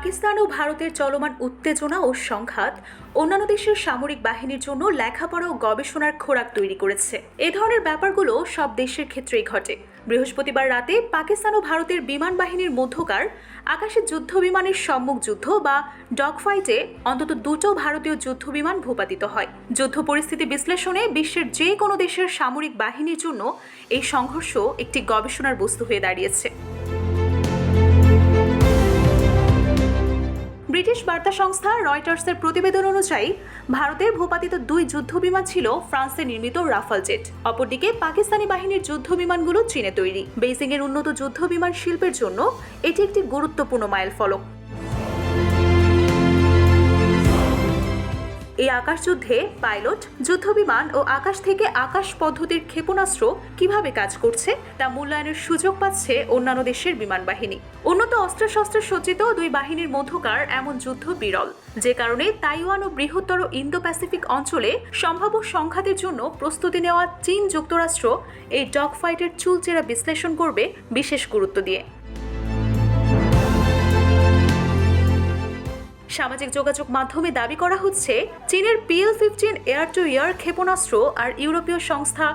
পাকিস্তান ও ভারতের চলমান উত্তেজনা ও সংঘাত অন্যান্য দেশের সামরিক বাহিনীর জন্য লেখাপড়া ও গবেষণার খোরাক তৈরি করেছে। এ ধরনের ব্যাপারগুলো সব দেশের ক্ষেত্রেই ঘটে। বৃহস্পতিবার রাতে পাকিস্তান ও ভারতের বিমান বাহিনীর মধ্যকার আকাশে যুদ্ধ বিমানের সম্মুখ যুদ্ধ বা ডগ ফাইটে অন্তত দুটো ভারতীয় যুদ্ধ বিমান ভূপাতিত হয়। যুদ্ধ পরিস্থিতি বিশ্লেষণে বিশ্বের যে কোনো দেশের সামরিক বাহিনীর জন্য এই সংঘর্ষ একটি গবেষণার বস্তু হয়ে দাঁড়িয়েছে। ব্রিটিশ বার্তা সংস্থা রয়টার্সের প্রতিবেদন অনুযায়ী ভারতের ভূপাতিত দুই যুদ্ধ বিমান ছিল ফ্রান্সে নির্মিত রাফাল জেট। অপরদিকে পাকিস্তানি বাহিনীর যুদ্ধ বিমানগুলো চীনে তৈরি। বেইজিংয়ের উন্নত যুদ্ধ বিমান শিল্পের জন্য এটি একটি গুরুত্বপূর্ণ মাইলফলক। এই আকাশযুদ্ধে পাইলট, যুদ্ধবিমান ও আকাশ থেকে আকাশ পদ্ধতির ক্ষেপণাস্ত্র কিভাবে কাজ করছে তা মূল্যায়নের সুযোগ পাচ্ছে অন্যান্য দেশের বিমান বাহিনী। উন্নত অস্ত্রশস্ত্রে সজ্জিত দুই বাহিনীর মধ্যকার এমন যুদ্ধ বিরল, যে কারণে তাইওয়ান ও বৃহত্তর ইন্দো প্যাসিফিক অঞ্চলে সম্ভাব্য সংঘাতের জন্য প্রস্তুতি নেওয়া চীন যুক্তরাষ্ট্র এই ডগ ফাইটের চুলচেরা বিশ্লেষণ করবে বিশেষ গুরুত্ব দিয়ে। সামাজিক যোগাযোগ মাধ্যমে দাবি করা হচ্ছে, চীনের PL-15 এয়ার টু এয়ার ক্ষেপণাস্ত্র আর ইউরোপীয় সংস্থা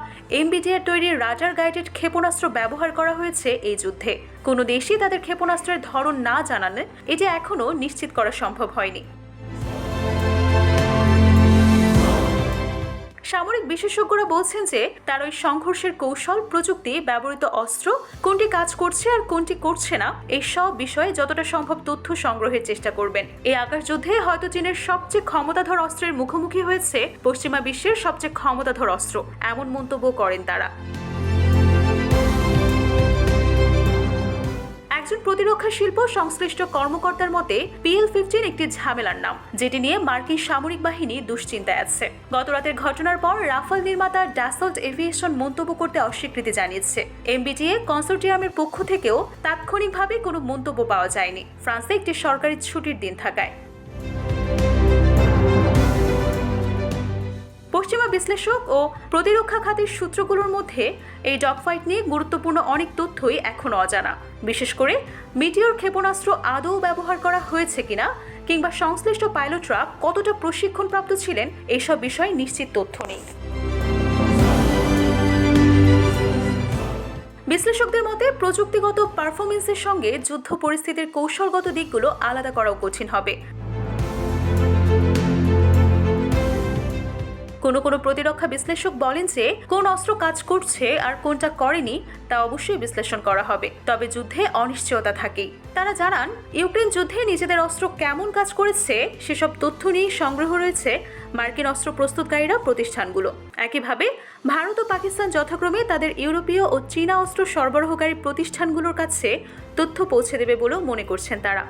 MBDA তৈরি রাডার গাইডেড ক্ষেপণাস্ত্র ব্যবহার করা হয়েছে এই যুদ্ধে। কোনো দেশই তাদের ক্ষেপণাস্ত্রের ধরন না জানালে এটি এখনও নিশ্চিত করা সম্ভব হয়নি। সামরিক বিশেষজ্ঞরা বলছেন যে তার ওই সংঘর্ষের কৌশল, প্রযুক্তি, ব্যবহৃত অস্ত্র, কোনটি কাজ করছে আর কোনটি করছে না, এই সব বিষয়ে যতটা সম্ভব তথ্য সংগ্রহের চেষ্টা করবেন। এই আকাশযুদ্ধে হয়তো চীনের সবচেয়ে ক্ষমতাধর অস্ত্রের মুখোমুখি হয়েছে পশ্চিমা বিশ্বের সবচেয়ে ক্ষমতাধর অস্ত্র, এমন মন্তব্য করেন তারা। একজন প্রতিরক্ষা শিল্প সংশ্লিষ্ট কর্মকর্তার মতে PL-15 একটি ঝামেলার নাম, যেটি নিয়ে মার্কিন সামরিক বাহিনী দুশ্চিন্তায় আছে। গতরাতের ঘটনার পর রাফাল নির্মাতা ডাসল্ট এভিয়েশন মন্তব্য করতে অস্বীকৃতি জানিয়েছে। MBDA কনসোর্টিয়ামের পক্ষ থেকেও তাৎক্ষণিকভাবে কোনো মন্তব্য পাওয়া যায়নি, ফ্রান্সে একটি সরকারি ছুটির দিন থাকায়। পশ্চিমা বিশ্লেষক ও প্রতিরক্ষা খাতের সূত্রগুলোর মধ্যে এই ডগফাইট নিয়ে গুরুত্বপূর্ণ অনেক তথ্যই এখনও অজানা। বিশেষ করে মিটিওর ক্ষেপণাস্ত্র আদৌ ব্যবহার করা হয়েছে কিনা, কিংবা সংশ্লিষ্ট পাইলটরা কতটা প্রশিক্ষণপ্রাপ্ত ছিলেন, এইসব বিষয়ে নিশ্চিত তথ্য নেই। বিশ্লেষকদের মতে প্রযুক্তিগত পারফরমেন্সের সঙ্গে যুদ্ধ পরিস্থিতির কৌশলগত দিকগুলো আলাদা করাও কঠিন হবে। কোনো প্রতিরক্ষা বিশ্লেষক বলেন যে কোন অস্ত্র কাজ করছে আর কোনটা করেনি তা অবশ্যই বিশ্লেষণ করা হবে, তবে যুদ্ধে অনিশ্চয়তা থাকেই। তারা জানান, ইউক্রেন যুদ্ধে নিজেদের অস্ত্র কেমন কাজ করেছে সেসব তথ্য নিয়ে সংগ্রহ রয়েছে মার্কিন অস্ত্র প্রস্তুতকারীরা প্রতিষ্ঠানগুলো। একইভাবে ভারত ও পাকিস্তান যথাক্রমে তাদের ইউরোপীয় ও চীনা অস্ত্র সরবরাহকারী প্রতিষ্ঠানগুলোর কাছে তথ্য পৌঁছে দেবে বলেও মনে করছেন তারা।